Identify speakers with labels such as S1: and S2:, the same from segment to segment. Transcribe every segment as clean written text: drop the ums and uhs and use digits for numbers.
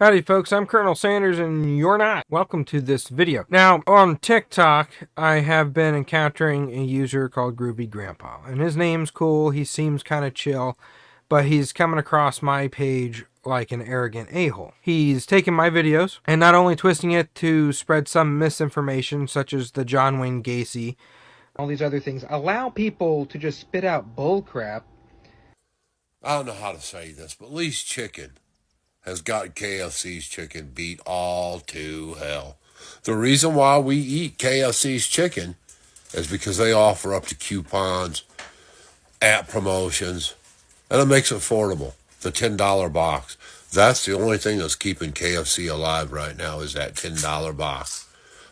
S1: Howdy folks, I'm Colonel Sanders and you're not. Welcome to this video. Now, on TikTok, I have been encountering a user called Groovy Grandpa. And his name's cool, he seems kind of chill, but he's coming across my page like an arrogant a-hole. He's taking my videos and not only twisting it to spread some misinformation, such as the John Wayne Gacy, all these other things, allow people to just spit out bullcrap.
S2: I don't know how to say this, but Lee's Chicken has got KFC's chicken beat all to hell. The reason why we eat KFC's chicken is because they offer up to coupons, app promotions, and it makes it affordable. The $10 box. That's the only thing that's keeping KFC alive right now is that $10 box.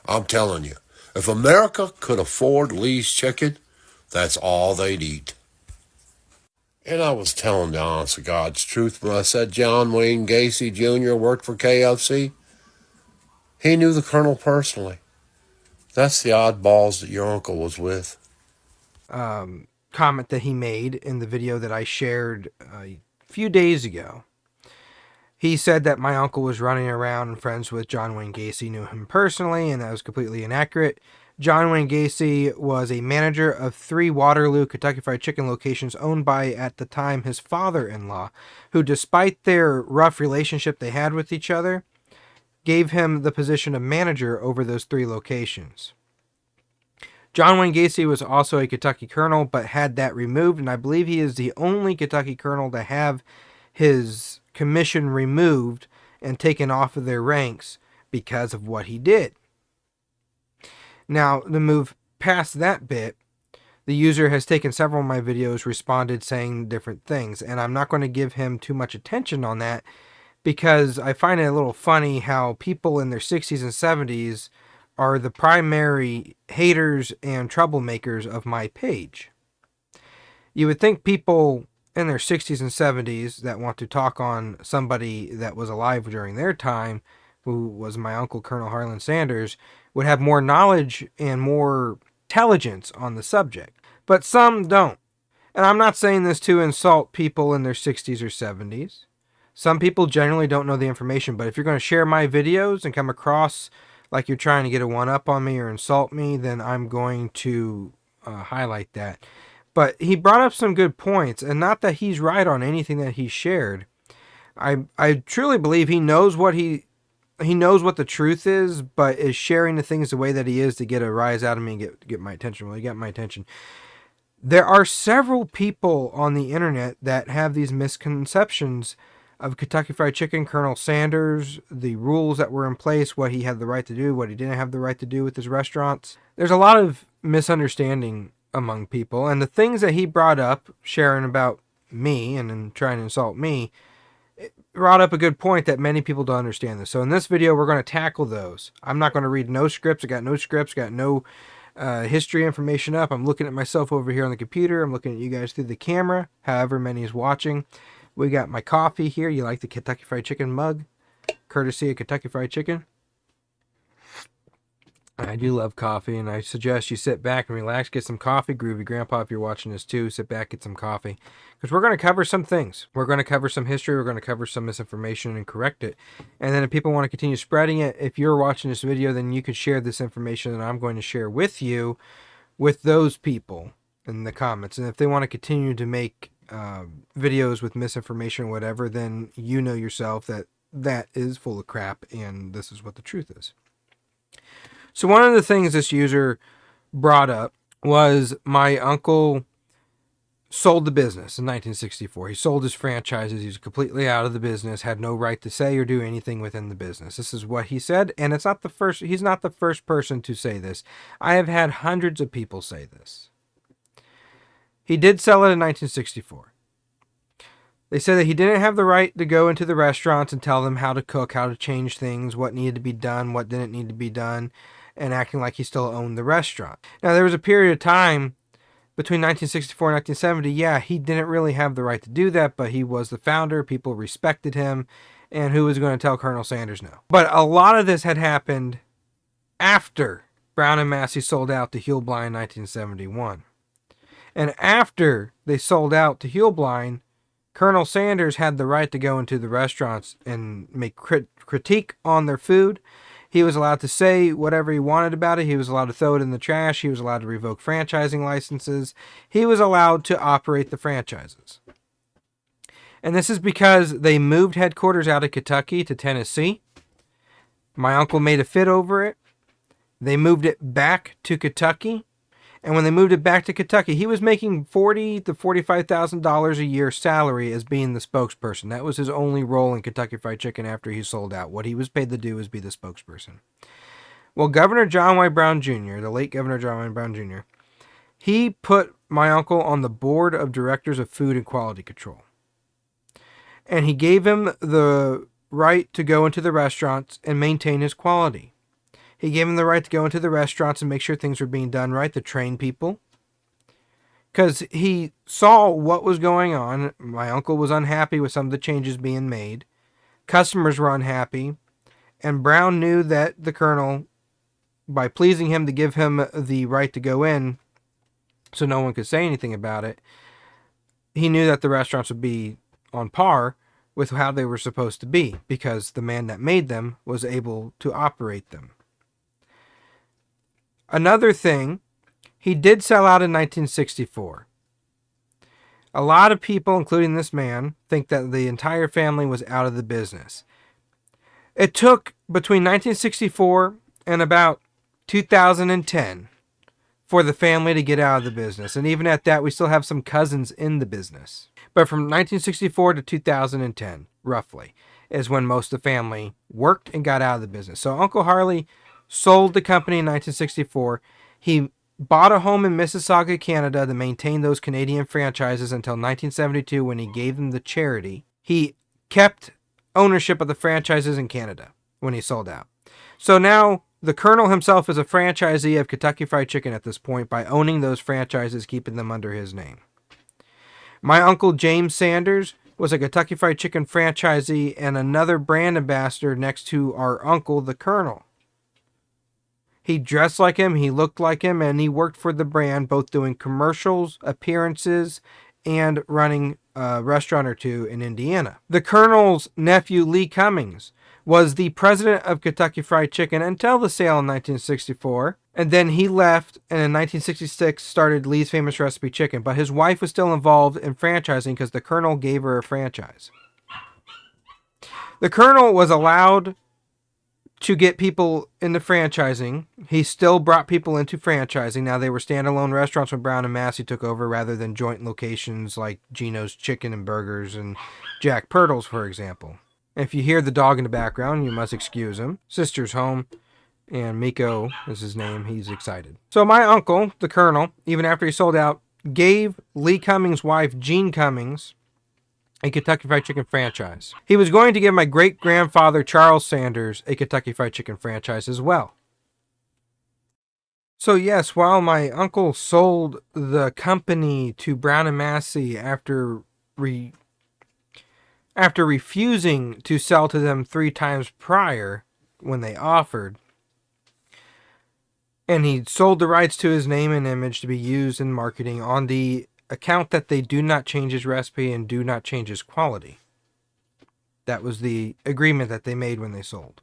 S2: I'm telling you, if America could afford Lee's Chicken, that's all they'd eat. And I was telling the honest to God's truth when I said John Wayne Gacy Jr. worked for KFC. He knew the colonel personally. That's the oddballs that your uncle was with.
S1: Comment that he made in the video that I shared a few days ago. He said that my uncle was running around and friends with John Wayne Gacy, knew him personally, and that was completely inaccurate. John Wayne Gacy was a manager of 3 Waterloo Kentucky Fried Chicken locations owned by, at the time, his father-in-law, who, despite their rough relationship they had with each other, gave him the position of manager over those 3 locations. John Wayne Gacy was also a Kentucky colonel, but had that removed, and I believe he is the only Kentucky colonel to have his commission removed and taken off of their ranks because of what he did. Now, to move past that bit, the user has taken several of my videos, responded saying different things, and I'm not going to give him too much attention on that because I find it a little funny how people in their 60s and 70s are the primary haters and troublemakers of my page. You would think people in their 60s and 70s that want to talk on somebody that was alive during their time, who was my uncle Colonel Harlan Sanders, would have more knowledge and more intelligence on the subject. But some don't. And I'm not saying this to insult people in their 60s or 70s. Some people generally don't know the information, but if you're going to share my videos and come across like you're trying to get a one-up on me or insult me, then I'm going to highlight that. But he brought up some good points, and not that he's right on anything that he shared. I truly believe he knows what he knows what the truth is, but is sharing the things the way that he is to get a rise out of me and get my attention. Well, he got my attention. There are several people on the internet that have these misconceptions of Kentucky Fried Chicken, Colonel Sanders, the rules that were in place, what he had the right to do, what he didn't have the right to do with his restaurants. There's a lot of misunderstanding among people, and the things that he brought up, sharing about me and then trying to insult me, brought up a good point that many people don't understand this. So in this video, we're going to tackle those. I'm not going to read no scripts. I got no scripts, got no history information up. I'm looking at myself over here on the computer. I'm looking at you guys through the camera, however many is watching. We got my coffee here. You like the Kentucky Fried Chicken mug? Courtesy of Kentucky Fried Chicken. I do love coffee, and I suggest you sit back and relax, get some coffee. Groovy Grandpa, if you're watching this too, sit back, get some coffee. Because we're going to cover some things. We're going to cover some history. We're going to cover some misinformation and correct it. And then if people want to continue spreading it, if you're watching this video, then you can share this information that I'm going to share with you, with those people in the comments. And if they want to continue to make videos with misinformation or whatever, then you know yourself that that is full of crap, and this is what the truth is. So one of the things this user brought up was my uncle sold the business in 1964. He sold his franchises. He was completely out of the business, had no right to say or do anything within the business. This is what he said, and it's not the first. He's not the first person to say this. I have had hundreds of people say this. He did sell it in 1964. They said that he didn't have the right to go into the restaurants and tell them how to cook, how to change things, what needed to be done, what didn't need to be done, and acting like he still owned the restaurant. Now, there was a period of time between 1964 and 1970, yeah, he didn't really have the right to do that, but he was the founder, people respected him, and who was going to tell Colonel Sanders no? But a lot of this had happened after Brown and Massey sold out to Huel-Blind in 1971. And after they sold out to Huel-Blind, Colonel Sanders had the right to go into the restaurants and make critique on their food. He was allowed to say whatever he wanted about it. He was allowed to throw it in the trash. He was allowed to revoke franchising licenses. He was allowed to operate the franchises. And this is because they moved headquarters out of Kentucky to Tennessee. My uncle made a fit over it. They moved it back to Kentucky. And when they moved it back to Kentucky, he was making $40,000 to $45,000 a year salary as being the spokesperson. That was his only role in Kentucky Fried Chicken after he sold out. What he was paid to do was be the spokesperson. Well, Governor John Y. Brown Jr., the late Governor John Y. Brown Jr., he put my uncle on the board of directors of food and quality control. And he gave him the right to go into the restaurants and maintain his quality. He gave him the right to go into the restaurants and make sure things were being done right, to train people. Because he saw what was going on. My uncle was unhappy with some of the changes being made. Customers were unhappy. And Brown knew that the colonel, by pleasing him to give him the right to go in so no one could say anything about it, he knew that the restaurants would be on par with how they were supposed to be, because the man that made them was able to operate them. Another thing, he did sell out in 1964. A lot of people, including this man, think that the entire family was out of the business. It took between 1964 and about 2010 for the family to get out of the business. And even at that, we still have some cousins in the business. But from 1964 to 2010, roughly, is when most of the family worked and got out of the business. So Uncle Harley sold the company in 1964. He bought a home in Mississauga, Canada to maintain those Canadian franchises until 1972 when he gave them to charity. He kept ownership of the franchises in Canada when he sold out. So now the Colonel himself is a franchisee of Kentucky Fried Chicken at this point by owning those franchises, keeping them under his name. My uncle James Sanders was a Kentucky Fried Chicken franchisee and another brand ambassador next to our uncle, the Colonel. He dressed like him, he looked like him, and he worked for the brand, both doing commercials, appearances, and running a restaurant or two in Indiana. The Colonel's nephew, Lee Cummings, was the president of Kentucky Fried Chicken until the sale in 1964. And then he left, and in 1966 started Lee's Famous Recipe Chicken. But his wife was still involved in franchising because the Colonel gave her a franchise. The Colonel was allowed to get people into franchising. He still brought people into franchising. Now, they were standalone restaurants when Brown and Massey took over rather than joint locations like Gino's Chicken and Burgers and Jack Purtle's, for example. If you hear the dog in the background, you must excuse him. Sister's home, and Miko is his name. He's excited. So my uncle, the Colonel, even after he sold out, gave Lee Cummings' wife, Jean Cummings, a Kentucky Fried Chicken franchise. He was going to give my great-grandfather, Charles Sanders, a Kentucky Fried Chicken franchise as well. So yes, while my uncle sold the company to Brown and Massey after refusing to sell to them 3 times prior when they offered, and he sold the rights to his name and image to be used in marketing on the account that they do not change his recipe and do not change his quality. That was the agreement that they made when they sold.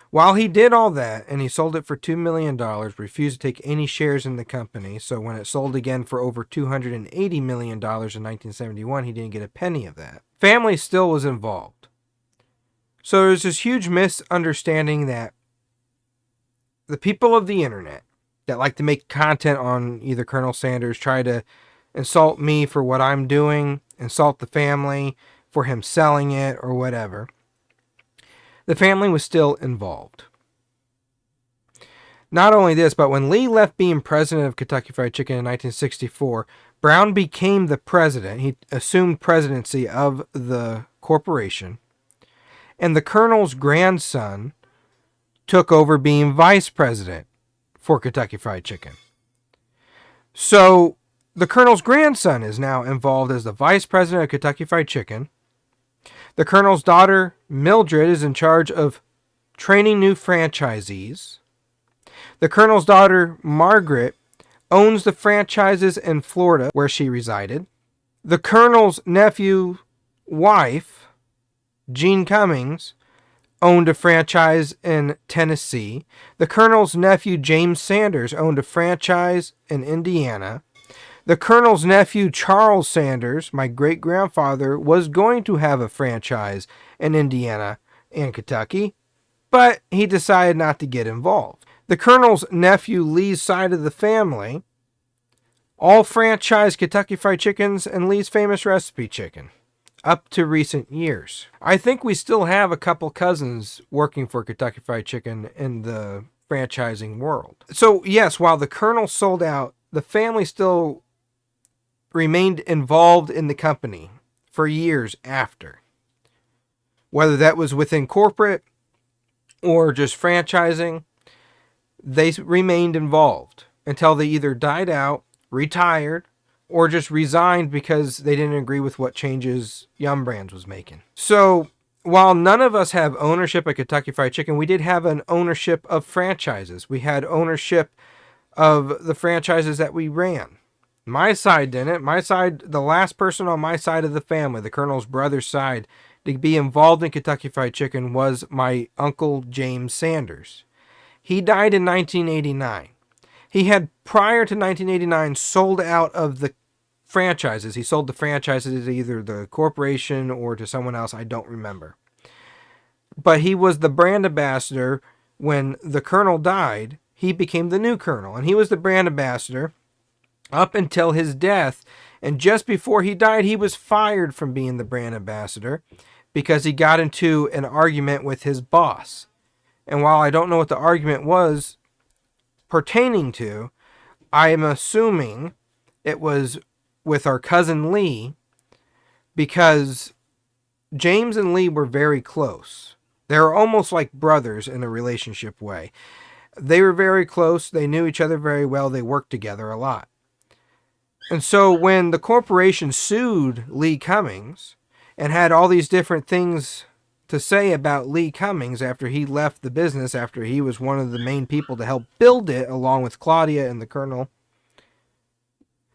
S1: While he did all that, and he sold it for $2 million, refused to take any shares in the company, so when it sold again for over $280 million in 1971, he didn't get a penny of that. Family still was involved. So there's this huge misunderstanding that the people of the internet that like to make content on either Colonel Sanders, try to insult me for what I'm doing, insult the family for him selling it or whatever. The family was still involved. Not only this, but when Lee left being president of Kentucky Fried Chicken in 1964, Brown became the president. He assumed presidency of the corporation. And the Colonel's grandson took over being vice president for Kentucky Fried Chicken. So the Colonel's grandson is now involved as the vice president of Kentucky Fried Chicken. The Colonel's daughter, Mildred, is in charge of training new franchisees. The Colonel's daughter, Margaret, owns the franchises in Florida where she resided. The Colonel's nephew, wife, Gene Cummings, owned a franchise in Tennessee. The Colonel's nephew, James Sanders, owned a franchise in Indiana. The Colonel's nephew, Charles Sanders, my great grandfather, was going to have a franchise in Indiana and Kentucky, but he decided not to get involved. The Colonel's nephew, Lee's side of the family, all franchised Kentucky Fried Chickens and Lee's Famous Recipe Chicken up to recent years. I think we still have a couple cousins working for Kentucky Fried Chicken in the franchising world. So, yes, while the Colonel sold out, the family still remained involved in the company for years after. Whether that was within corporate or just franchising, they remained involved until they either died out, retired, or just resigned because they didn't agree with what changes Yum Brands was making. So while none of us have ownership of Kentucky Fried Chicken, we did have an ownership of franchises. We had ownership of the franchises that we ran. My side didn't. My side, the last person on my side of the family, the Colonel's brother's side, to be involved in Kentucky Fried Chicken was my uncle James Sanders. He died in 1989. He had, prior to 1989, sold out of the franchises. He sold the franchises to either the corporation or to someone else. I don't remember. But he was the brand ambassador. When the Colonel died, he became the new Colonel. And he was the brand ambassador up until his death. And just before he died, he was fired from being the brand ambassador because he got into an argument with his boss. And while I don't know what the argument was pertaining to, I am assuming it was with our cousin Lee, because James and Lee were very close. They were almost like brothers in a relationship way. They were very close. They knew each other very well. They worked together a lot. And so when the corporation sued Lee Cummings and had all these different things to say about Lee Cummings after he left the business, after he was one of the main people to help build it along with Claudia and the Colonel,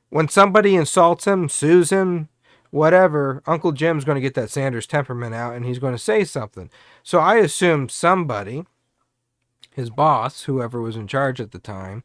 S1: when somebody insults him, sues him, whatever, Uncle Jim's going to get that Sanders temperament out and he's going to say something. So I assume somebody, his boss, whoever was in charge at the time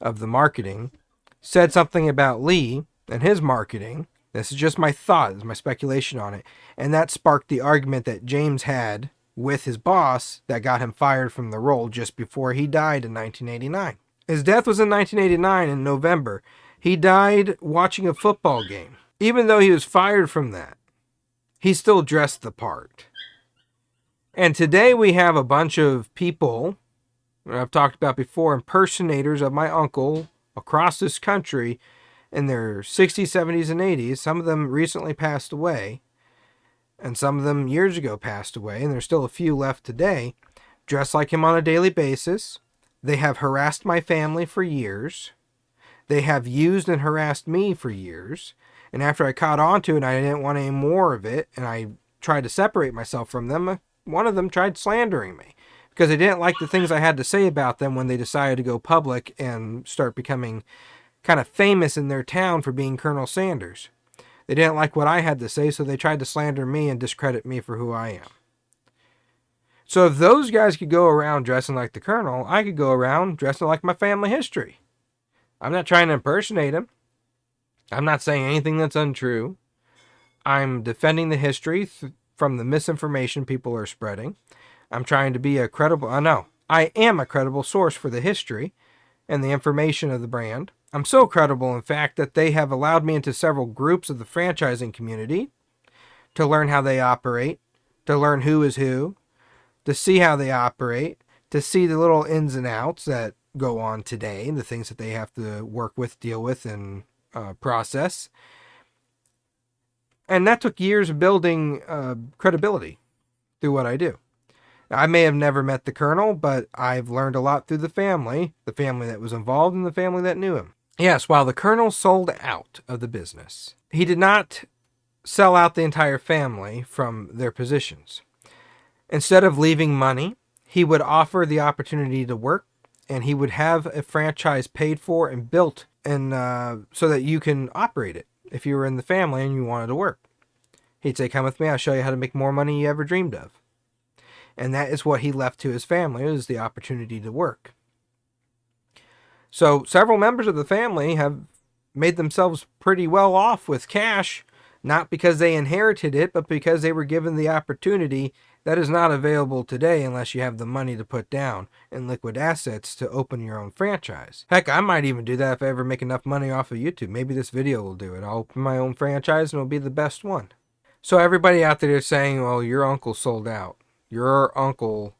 S1: of the marketing, said something about Lee and his marketing. This is just my thought, this is my speculation on it. And that sparked the argument that James had with his boss that got him fired from the role just before he died in 1989. His death was in 1989 in November. He died watching a football game. Even though he was fired from that, he still dressed the part. And today we have a bunch of people, I've talked about before, impersonators of my uncle across this country in their 60s, 70s, and 80s. Some of them recently passed away, and some of them years ago passed away, and there's still a few left today, dressed like him on a daily basis. They have harassed my family for years. They have used and harassed me for years. And after I caught on to it and I didn't want any more of it, and I tried to separate myself from them, one of them tried slandering me because they didn't like the things I had to say about them when they decided to go public and start becoming kind of famous in their town for being Colonel Sanders. They didn't like what I had to say, so they tried to slander me and discredit me for who I am. So if those guys could go around dressing like the Colonel, I could go around dressing like my family history. I'm not trying to impersonate him. I'm not saying anything that's untrue. I'm defending the history from the misinformation people are spreading. I'm trying to be a credible, I am a credible source for the history and the information of the brand. I'm so credible, in fact, that they have allowed me into several groups of the franchising community to learn how they operate, to learn who is who, to see how they operate, to see the little ins and outs that go on today, the things that they have to work with, deal with, and process. And that took years of building credibility through what I do. Now, I may have never met the Colonel, but I've learned a lot through the family that was involved and the family that knew him. Yes, while the Colonel sold out of the business, he did not sell out the entire family from their positions. Instead of leaving money, he would offer the opportunity to work, and he would have a franchise paid for and built, and so that you can operate it if you were in the family and you wanted to work. He'd say, come with me, I'll show you how to make more money you ever dreamed of. And that is what he left to his family, is the opportunity to work. So several members of the family have made themselves pretty well off with cash, not because they inherited it, but because they were given the opportunity that is not available today unless you have the money to put down in liquid assets to open your own franchise. Heck, I might even do that if I ever make enough money off of YouTube. Maybe this video will do it. I'll open my own franchise and it'll be the best one. So everybody out there is saying, well, your uncle sold out. Your uncle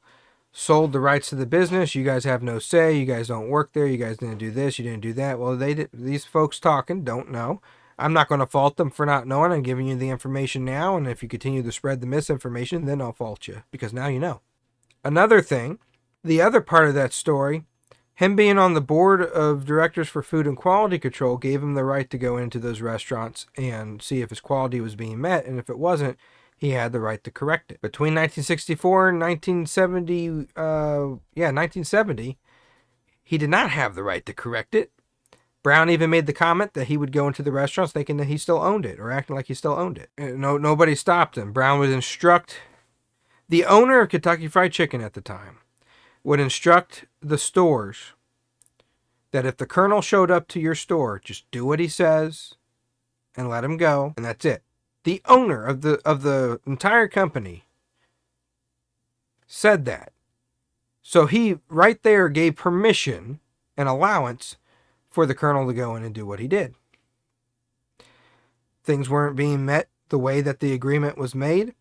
S1: sold the rights to the business. You guys have no say. You guys don't work there. You guys didn't do this. You didn't do that. Well, these folks talking don't know. I'm not going to fault them for not knowing. I'm giving you the information now, and if you continue to spread the misinformation, then I'll fault you, because now you know. Another thing, the other part of that story, him being on the board of directors for food and quality control gave him the right to go into those restaurants and see if his quality was being met, and if it wasn't, he had the right to correct it. Between 1964 and 1970, he did not have the right to correct it. Brown even made the comment that he would go into the restaurants thinking that he still owned it, or acting like he still owned it. Nobody stopped him. Brown would instruct the owner of Kentucky Fried Chicken at the time, would instruct the stores that if the colonel showed up to your store, just do what he says and let him go, and that's it. The owner of the entire company said that. So he right there gave permission and allowance for the colonel to go in and do what he did. Things weren't being met the way that the agreement was made.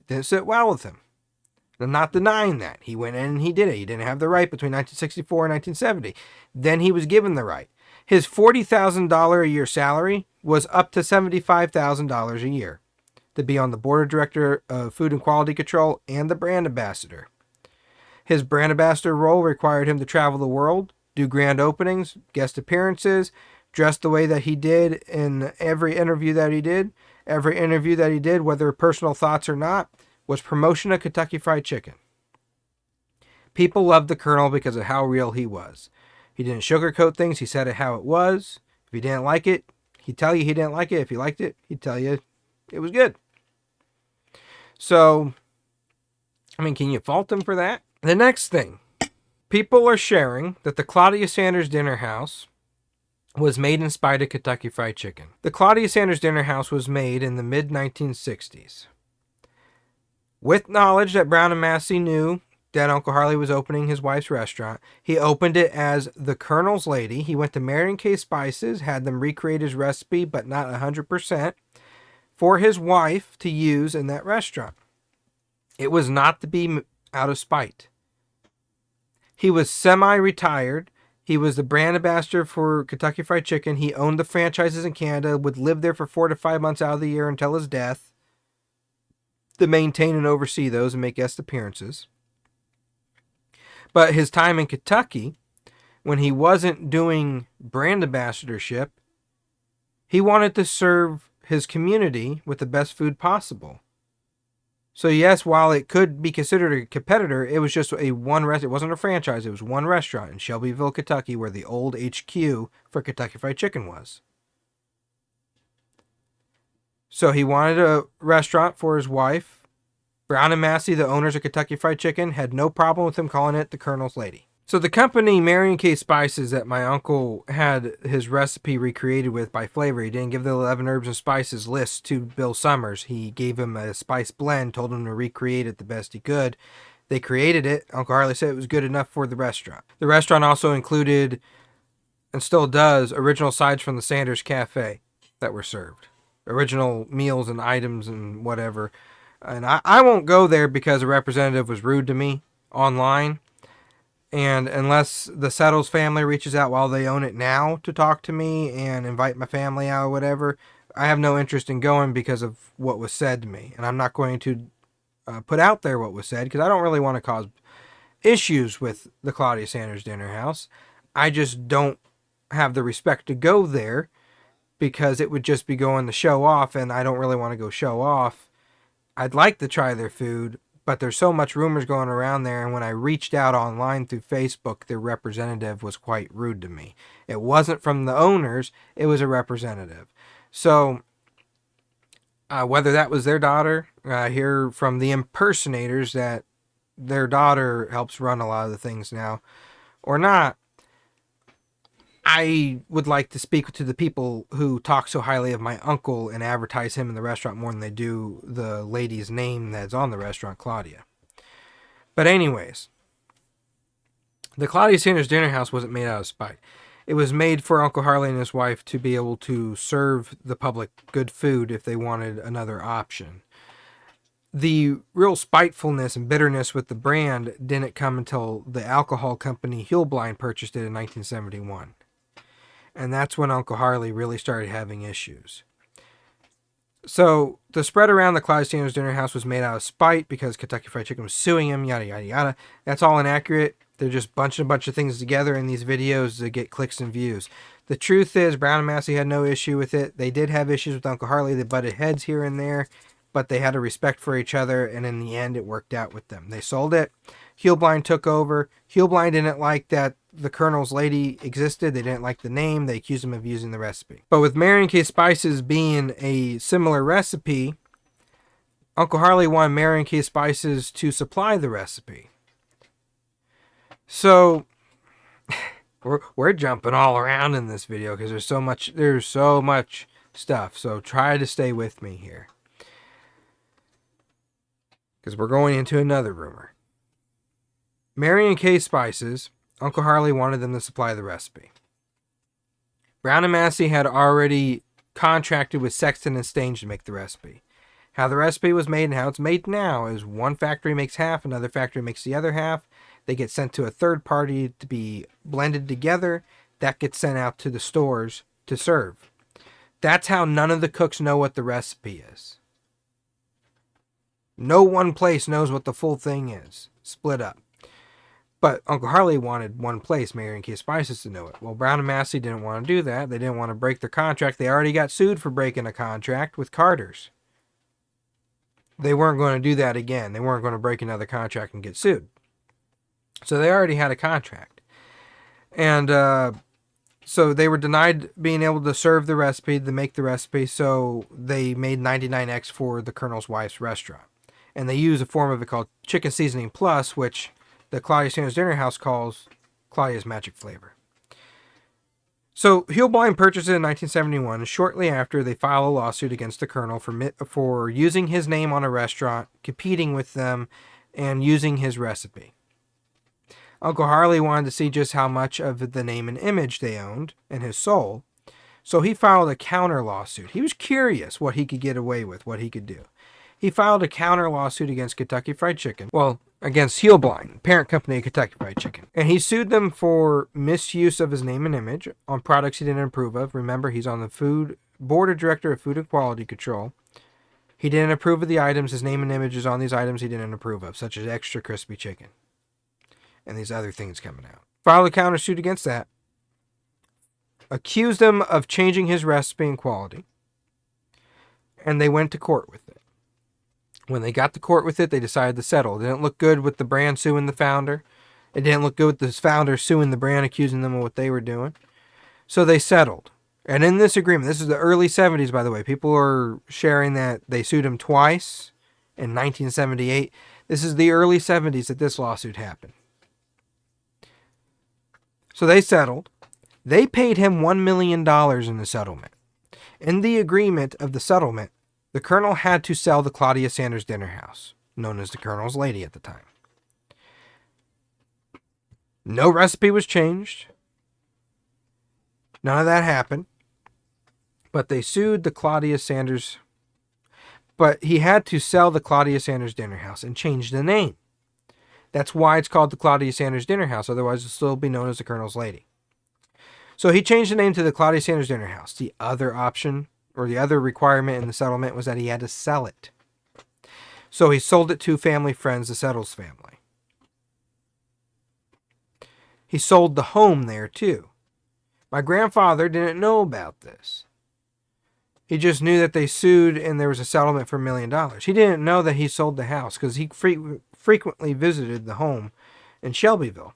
S1: Didn't sit well with him. I'm not denying that. He went in and he did it. He didn't have the right between 1964 and 1970. Then he was given the right. His $40,000 a year salary was up to $75,000 a year to be on the board of director of food and quality control and the brand ambassador. His brand ambassador role required him to travel the world, do grand openings, guest appearances, dress the way that he did in every interview that he did. Every interview that he did, whether personal thoughts or not, was promotion of Kentucky Fried Chicken. People loved the Colonel because of how real he was. He didn't sugarcoat things. He said it how it was. If he didn't like it, he'd tell you he didn't like it. If he liked it, he'd tell you it was good. So, can you fault him for that? The next thing. People are sharing that the Claudia Sanders Dinner House was made in spite of Kentucky Fried Chicken. The Claudia Sanders Dinner House was made in the mid-1960s. With knowledge that Brown and Massey knew that Uncle Harley was opening his wife's restaurant, he opened it as the Colonel's Lady. He went to Mary & K Spices, had them recreate his recipe, but not 100%, for his wife to use in that restaurant. It was not to be out of spite. He was semi-retired. He was the brand ambassador for Kentucky Fried Chicken. He owned the franchises in Canada, would live there for 4 to 5 months out of the year until his death to maintain and oversee those and make guest appearances. But his time in Kentucky, when he wasn't doing brand ambassadorship, he wanted to serve his community with the best food possible. So yes, while it could be considered a competitor, it was just it wasn't a franchise, it was one restaurant in Shelbyville, Kentucky, where the old HQ for Kentucky Fried Chicken was. So he wanted a restaurant for his wife. Brown and Massey, the owners of Kentucky Fried Chicken, had no problem with him calling it the Colonel's Lady. So the company, Mary & K Spices, that my uncle had his recipe recreated with by flavor, he didn't give the 11 herbs and spices list to Bill Summers. He gave him a spice blend, told him to recreate it the best he could. They created it. Uncle Harley said it was good enough for the restaurant. The restaurant also included, and still does, original sides from the Sanders Cafe that were served. Original meals and items and whatever. And I won't go there because a representative was rude to me online. And unless the Settles family reaches out while they own it now to talk to me and invite my family out or whatever, I have no interest in going because of what was said to me. And I'm not going to put out there what was said because I don't really want to cause issues with the Claudia Sanders Dinner House. I just don't have the respect to go there because it would just be going to show off, and I don't really want to go show off. I'd like to try their food, but there's so much rumors going around there, and when I reached out online through Facebook, their representative was quite rude to me. It wasn't from the owners, it was a representative. So, whether that was their daughter, I hear from the Impersonators that their daughter helps run a lot of the things now, or not. I would like to speak to the people who talk so highly of my uncle and advertise him in the restaurant more than they do the lady's name that's on the restaurant, Claudia. But anyways, the Claudia Sanders Dinner House wasn't made out of spite. It was made for Uncle Harley and his wife to be able to serve the public good food if they wanted another option. The real spitefulness and bitterness with the brand didn't come until the alcohol company Hillblind purchased it in 1971. And that's when Uncle Harley really started having issues. So the spread around the Claudia Sanders Dinner House was made out of spite because Kentucky Fried Chicken was suing him, yada, yada, yada. That's all inaccurate. They're just bunching a bunch of things together in these videos to get clicks and views. The truth is, Brown and Massey had no issue with it. They did have issues with Uncle Harley. They butted heads here and there, but they had a respect for each other, and in the end, it worked out with them. They sold it. Hillblind took over. Hillblind didn't like that the Colonel's Lady existed. They didn't like the name. They accused him of using the recipe. But with Mary and Kay Spices being a similar recipe, Uncle Harley wanted Mary and Kay Spices to supply the recipe. So we're jumping all around in this video because there's so much stuff. So try to stay with me here, because we're going into another rumor. Mary and Kay Spices, Uncle Harley wanted them to supply the recipe. Brown and Massey had already contracted with Sexton and Stange to make the recipe. How the recipe was made and how it's made now is one factory makes half, another factory makes the other half. They get sent to a third party to be blended together. That gets sent out to the stores to serve. That's how none of the cooks know what the recipe is. No one place knows what the full thing is. Split up. But Uncle Harley wanted one place, Mary and Kay Spices, to know it. Well, Brown and Massey didn't want to do that. They didn't want to break their contract. They already got sued for breaking a contract with Carter's. They weren't going to do that again. They weren't going to break another contract and get sued. So they already had a contract. And so they were denied being able to serve the recipe, to make the recipe, so they made 99X for the Colonel's wife's restaurant. And they use a form of it called Chicken Seasoning Plus, which the Claudia Sanders Dinner House calls Claudia's Magic Flavor. So Hillblind purchased it in 1971, and shortly after, they file a lawsuit against the Colonel for using his name on a restaurant, competing with them, and using his recipe. Uncle Harley wanted to see just how much of the name and image they owned and his soul, so he filed a counter lawsuit. He was curious what he could get away with, what he could do. He filed a counter lawsuit against Kentucky Fried Chicken. Well, against Hillblind, parent company of Kentucky Fried Chicken. And he sued them for misuse of his name and image on products he didn't approve of. Remember, he's on the board of director of Food and Quality Control. He didn't approve of the items. His name and image is on these items he didn't approve of, such as extra crispy chicken and these other things coming out. Filed a countersuit against that. Accused him of changing his recipe and quality. And they went to court with it. When they got to court with it, they decided to settle. It didn't look good with the brand suing the founder. It didn't look good with the founder suing the brand, accusing them of what they were doing. So they settled. And in this agreement, this is the early 70s, by the way. People are sharing that they sued him twice in 1978. This is the early 70s that this lawsuit happened. So they settled. They paid him $1 million in the settlement. In the agreement of the settlement, the Colonel had to sell the Claudia Sanders Dinner House, known as the Colonel's Lady at the time. No recipe was changed. None of that happened. But they sued the Claudia Sanders. But he had to sell the Claudia Sanders Dinner House and change the name. That's why it's called the Claudia Sanders Dinner House. Otherwise, it'll still be known as the Colonel's Lady. So he changed the name to the Claudia Sanders Dinner House. The other option, or the other requirement in the settlement, was that he had to sell it. So he sold it to family friends, the Settles family. He sold the home there too. My grandfather didn't know about this. He just knew that they sued and there was a settlement for $1 million. He didn't know that he sold the house because he frequently visited the home in Shelbyville.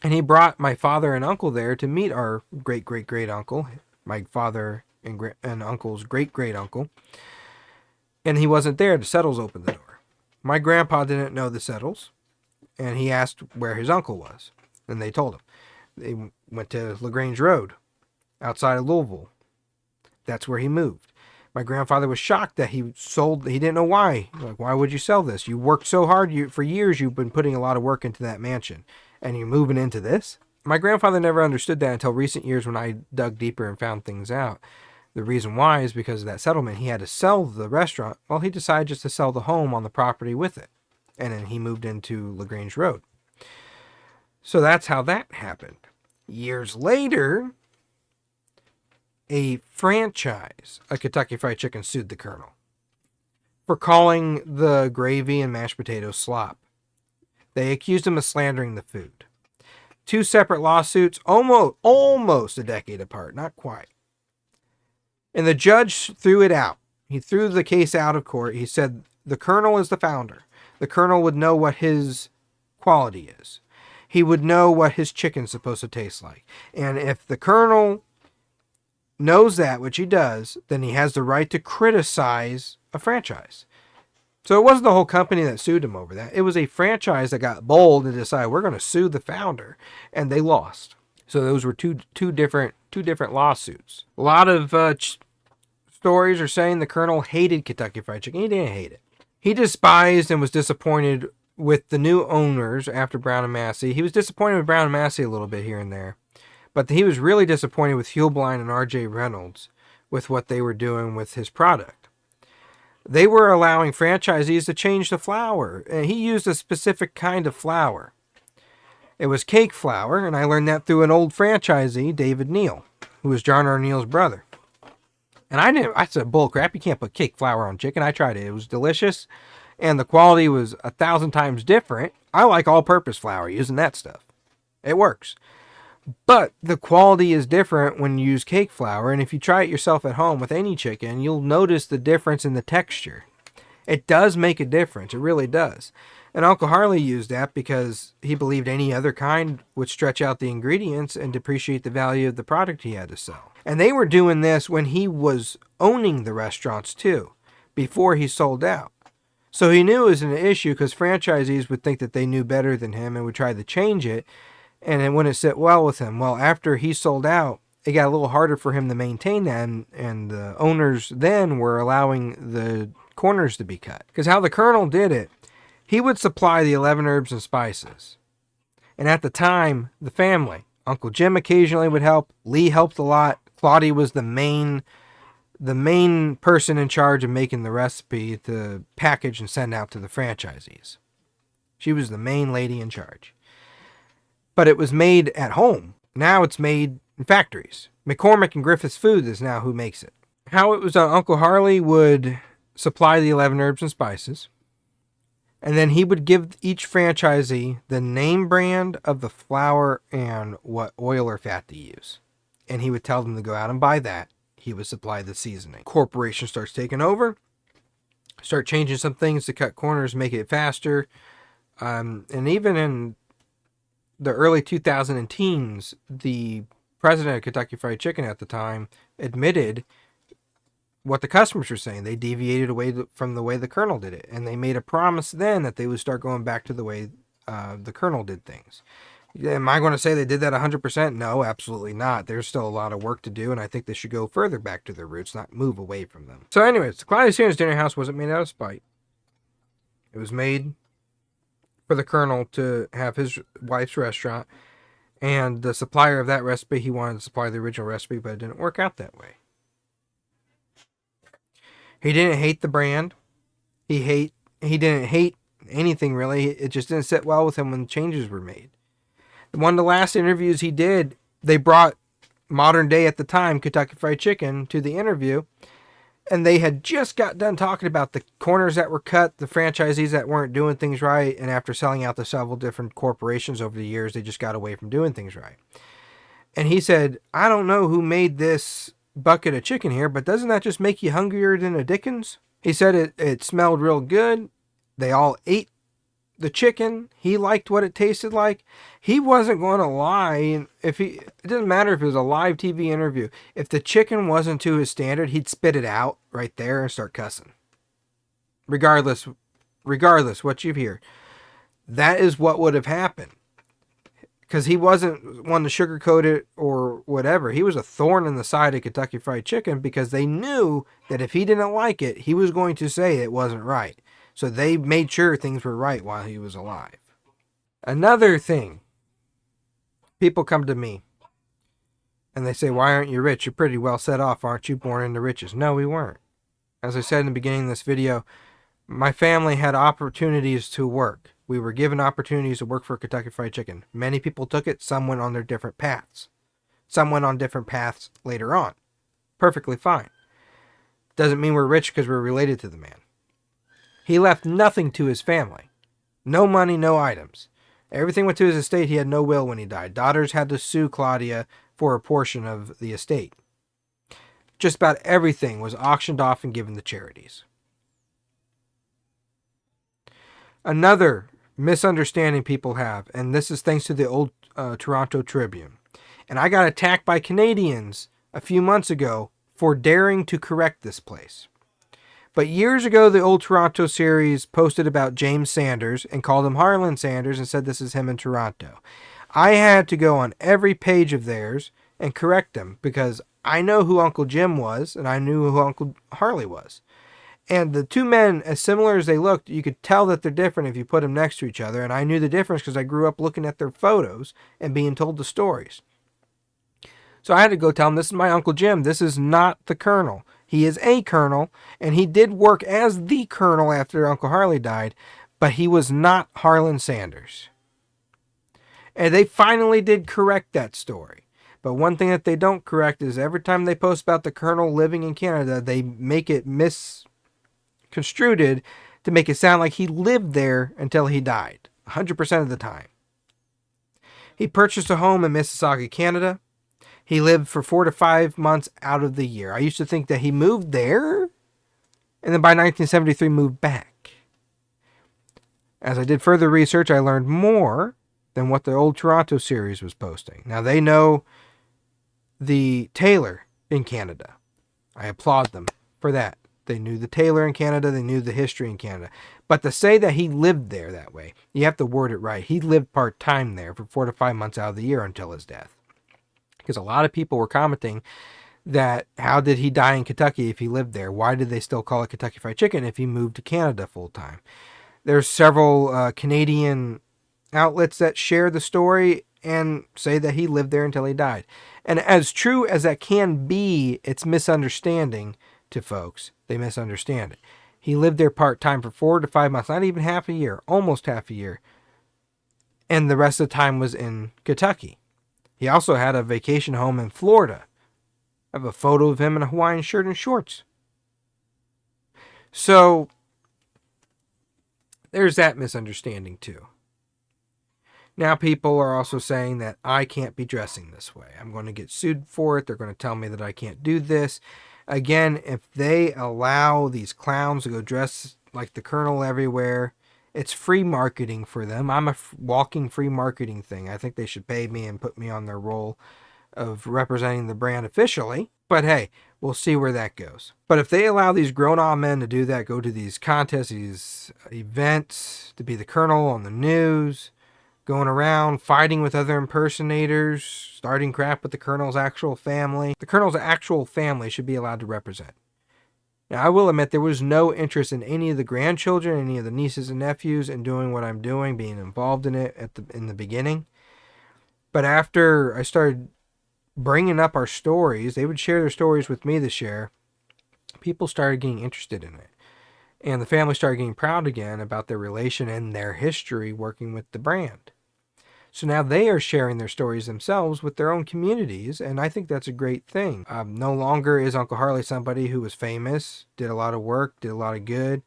S1: And he brought my father and uncle there to meet our great-great-great uncle, my father and uncle's great uncle, and he wasn't there. The Settles opened the door. My grandpa didn't know the Settles, and he asked where his uncle was, and they told him. They went to LaGrange Road, outside of Louisville. That's where he moved. My grandfather was shocked that he didn't know why. Like, why would you sell this? You worked so hard. For years, you've been putting a lot of work into that mansion, and you're moving into this? My grandfather never understood that until recent years when I dug deeper and found things out. The reason why is because of that settlement. He had to sell the restaurant. Well, he decided just to sell the home on the property with it. And then he moved into LaGrange Road. So that's how that happened. Years later, a franchise of Kentucky Fried Chicken sued the Colonel for calling the gravy and mashed potatoes slop. They accused him of slandering the food. 2 separate lawsuits, almost a decade apart, not quite. And the judge threw it out. He threw the case out of court. He said, the Colonel is the founder. The Colonel would know what his quality is. He would know what his chicken's supposed to taste like. And if the Colonel knows that, which he does, then he has the right to criticize a franchise. So it wasn't the whole company that sued him over that. It was a franchise that got bold and decided we're going to sue the founder, and they lost. So those were two different lawsuits. A lot of stories are saying the Colonel hated Kentucky Fried Chicken. He didn't hate it. He despised and was disappointed with the new owners after Brown and Massey. He was disappointed with Brown and Massey a little bit here and there. But he was really disappointed with Huelbein and R.J. Reynolds with what they were doing with his product. They were allowing franchisees to change the flour, and he used a specific kind of flour. It was cake flour, and I learned that through an old franchisee, David Neal, who was John R. Neal's brother. And I said, bull crap, you can't put cake flour on chicken. I tried it. It was delicious, and the quality was 1,000 times different. I like all-purpose flour, using that stuff. It works. But the quality is different when you use cake flour, and if you try it yourself at home with any chicken, you'll notice the difference in the texture. It does make a difference. It really does. And Uncle Harley used that because he believed any other kind would stretch out the ingredients and depreciate the value of the product he had to sell. And they were doing this when he was owning the restaurants too, before he sold out. So he knew it was an issue because franchisees would think that they knew better than him and would try to change it, and it wouldn't sit well with him. Well, after he sold out, it got a little harder for him to maintain that, and the owners then were allowing the corners to be cut. Because how the Colonel did it, he would supply the 11 herbs and spices. And at the time, the family, Uncle Jim occasionally would help. Lee helped a lot. Claudia was the main person in charge of making the recipe to package and send out to the franchisees. She was the main lady in charge. But it was made at home. Now it's made in factories. McCormick and Griffith's Food is now who makes it. How it was Uncle Harley would supply the 11 herbs and spices, and then he would give each franchisee the name brand of the flour and what oil or fat to use. And he would tell them to go out and buy that. He would supply the seasoning. Corporation starts taking over, start changing some things to cut corners, make it faster. And even in the early 2010s, the president of Kentucky Fried Chicken at the time admitted what the customers were saying. They deviated away from the way the Colonel did it, and they made a promise then that they would start going back to the way the Colonel did things. Am I going to say they did that 100%? No, absolutely not. There's still a lot of work to do, and I think they should go further back to their roots, not move away from them. So anyways, the Claudia Sands Dinner House wasn't made out of spite. It was made for the Colonel to have his wife's restaurant, and the supplier of that recipe, he wanted to supply the original recipe, but it didn't work out that way. He didn't hate the brand. He didn't hate anything really. It just didn't sit well with him when changes were made. One of the last interviews he did, they brought modern day at the time Kentucky Fried Chicken to the interview, and they had just got done talking about the corners that were cut, the franchisees that weren't doing things right, and after selling out to several different corporations over the years, they just got away from doing things right. And he said, I don't know who made this bucket of chicken here, but doesn't that just make you hungrier than a Dickens? He said it smelled real good. They all ate the chicken, he liked what it tasted like. He wasn't going to lie. And it doesn't matter if it was a live TV interview. If the chicken wasn't to his standard, he'd spit it out right there and start cussing. Regardless what you hear, that is what would have happened. Because he wasn't one to sugarcoat it or whatever. He was a thorn in the side of Kentucky Fried Chicken because they knew that if he didn't like it, he was going to say it wasn't right. So they made sure things were right while he was alive. Another thing, people come to me and they say, why aren't you rich? You're pretty well set off. Aren't you born into riches? No, we weren't. As I said in the beginning of this video, my family had opportunities to work. We were given opportunities to work for Kentucky Fried Chicken. Many people took it. Some went on their different paths. Some went on different paths later on. Perfectly fine. Doesn't mean we're rich because we're related to the man. He left nothing to his family. No money, no items. Everything went to his estate. He had no will when he died. Daughters had to sue Claudia for a portion of the estate. Just about everything was auctioned off and given to charities. Another misunderstanding people have, and this is thanks to the old Toronto Tribune, and I got attacked by Canadians a few months ago for daring to correct this place. But years ago, the old Toronto series posted about James Sanders and called him Harlan Sanders and said this is him in Toronto. I had to go on every page of theirs and correct them because I know who Uncle Jim was and I knew who Uncle Harley was. And the two men, as similar as they looked, you could tell that they're different if you put them next to each other. And I knew the difference because I grew up looking at their photos and being told the stories. So I had to go tell them, this is my Uncle Jim. This is not the Colonel. He is a Colonel, and he did work as the Colonel after Uncle Harley died, but he was not Harlan Sanders. And they finally did correct that story. But one thing that they don't correct is every time they post about the Colonel living in Canada, they make it misconstrued to make it sound like he lived there until he died, 100% of the time. He purchased a home in Mississauga, Canada. He lived for 4 to 5 months out of the year. I used to think that he moved there and then by 1973 moved back. As I did further research, I learned more than what the old Toronto series was posting. Now they know the tailor in Canada. I applaud them for that. They knew the tailor in Canada. They knew the history in Canada. But to say that he lived there that way, you have to word it right. He lived part-time there for 4 to 5 months out of the year until his death. Because a lot of people were commenting that how did he die in Kentucky if he lived there? Why did they still call it Kentucky Fried Chicken if he moved to Canada full-time? There's several Canadian outlets that share the story and say that he lived there until he died. And as true as that can be, it's misunderstanding to folks. They misunderstand it. He lived there part-time for 4 to 5 months, not even half a year, almost half a year. And the rest of the time was in Kentucky. He also had a vacation home in Florida. I have a photo of him in a Hawaiian shirt and shorts. So, there's that misunderstanding too. Now people are also saying that I can't be dressing this way. I'm going to get sued for it. They're going to tell me that I can't do this. Again, if they allow these clowns to go dress like the Colonel everywhere, it's free marketing for them. I'm a walking free marketing thing. I think they should pay me and put me on their role of representing the brand officially. But hey, we'll see where that goes. But if they allow these grown-on men to do that, go to these contests, these events, to be the Colonel on the news, going around fighting with other impersonators, starting crap with the Colonel's actual family. The Colonel's actual family should be allowed to represent. Now, I will admit there was no interest in any of the grandchildren, any of the nieces and nephews in doing what I'm doing, being involved in it in the beginning. But after I started bringing up our stories, they would share their stories with me to share. People started getting interested in it. And the family started getting proud again about their relation and their history working with the brand. So now they are sharing their stories themselves with their own communities, and I think that's a great thing. No longer is Uncle Harley somebody who was famous, did a lot of work, did a lot of good,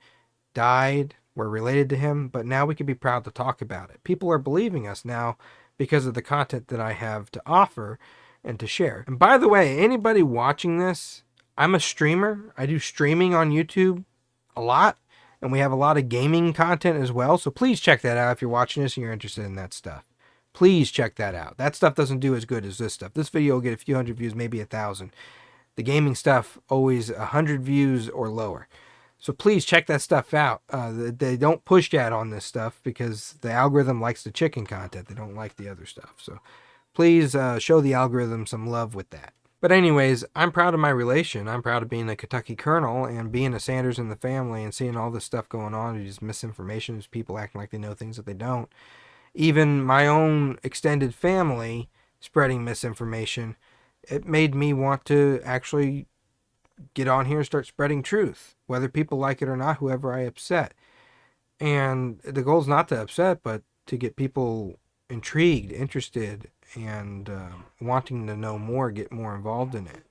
S1: died, we're related to him, but now we can be proud to talk about it. People are believing us now because of the content that I have to offer and to share. And by the way, anybody watching this, I'm a streamer. I do streaming on YouTube a lot, And we have a lot of gaming content as well. So please check that out if you're watching this and you're interested in that stuff. Please check that out. That stuff doesn't do as good as this stuff. This video will get a few hundred views, maybe 1,000. The gaming stuff, always 100 views or lower. So please check that stuff out. They don't push that on this stuff because the algorithm likes the chicken content. They don't like the other stuff. So please show the algorithm some love with that. But anyways, I'm proud of my relation. I'm proud of being a Kentucky Colonel and being a Sanders in the family and seeing all this stuff going on. These misinformation, these people acting like they know things that they don't. Even my own extended family spreading misinformation. It made me want to actually get on here and start spreading truth, whether people like it or not, whoever I upset. And the goal is not to upset, but to get people intrigued, interested, and wanting to know more, get more involved in it.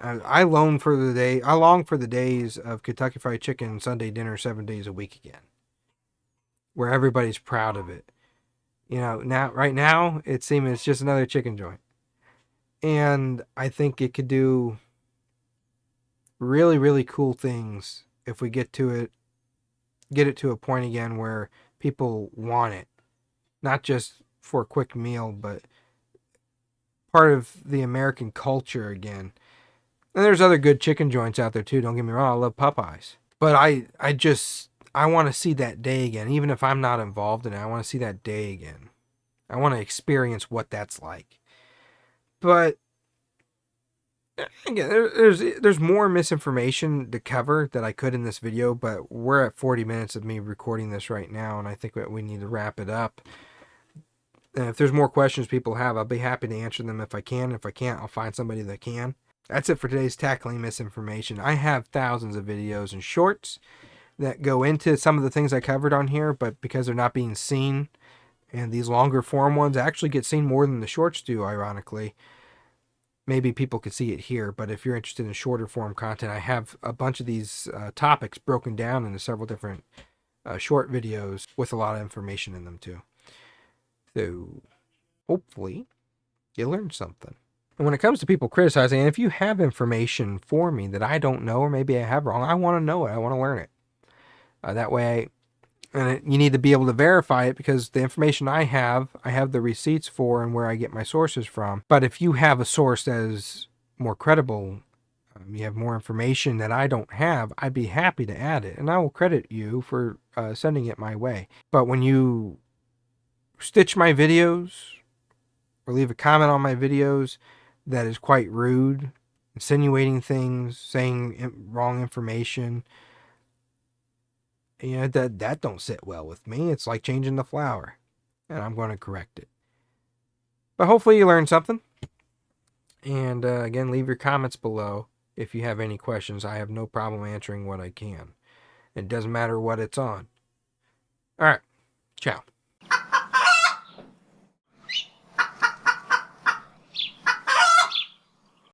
S1: I long for the days of Kentucky Fried Chicken Sunday dinner 7 days a week again, where everybody's proud of it. Right now, it seems it's just another chicken joint. And I think it could do really, really cool things if we get it to a point again where people want it. Not just for a quick meal, but part of the American culture again. And there's other good chicken joints out there too, don't get me wrong, I love Popeyes. But I want to see that day again. Even if I'm not involved in it, I want to see that day again. I want to experience what that's like. But again, there's more misinformation to cover that I could in this video, but we're at 40 minutes of me recording this right now, and I think that we need to wrap it up. And if there's more questions people have, I'll be happy to answer them if I can. If I can't, I'll find somebody that can. That's it for today's Tackling Misinformation. I have thousands of videos and shorts that go into some of the things I covered on here, but because they're not being seen, and these longer form ones actually get seen more than the shorts do, ironically. Maybe people could see it here, but if you're interested in shorter form content, I have a bunch of these topics broken down into several different short videos with a lot of information in them too. So hopefully you learned something. And when it comes to people criticizing, if you have information for me that I don't know or maybe I have wrong, I want to know it. I want to learn it. That way, you need to be able to verify it because the information I have the receipts for and where I get my sources from. But if you have a source that is more credible, you have more information that I don't have, I'd be happy to add it. And I will credit you for sending it my way. But when you stitch my videos or leave a comment on my videos that is quite rude, insinuating things, saying wrong information, that don't sit well with me. It's like changing the flour, and I'm going to correct it. But hopefully you learned something. And again, leave your comments below if you have any questions. I have no problem answering what I can. It doesn't matter what it's on. All right. Ciao.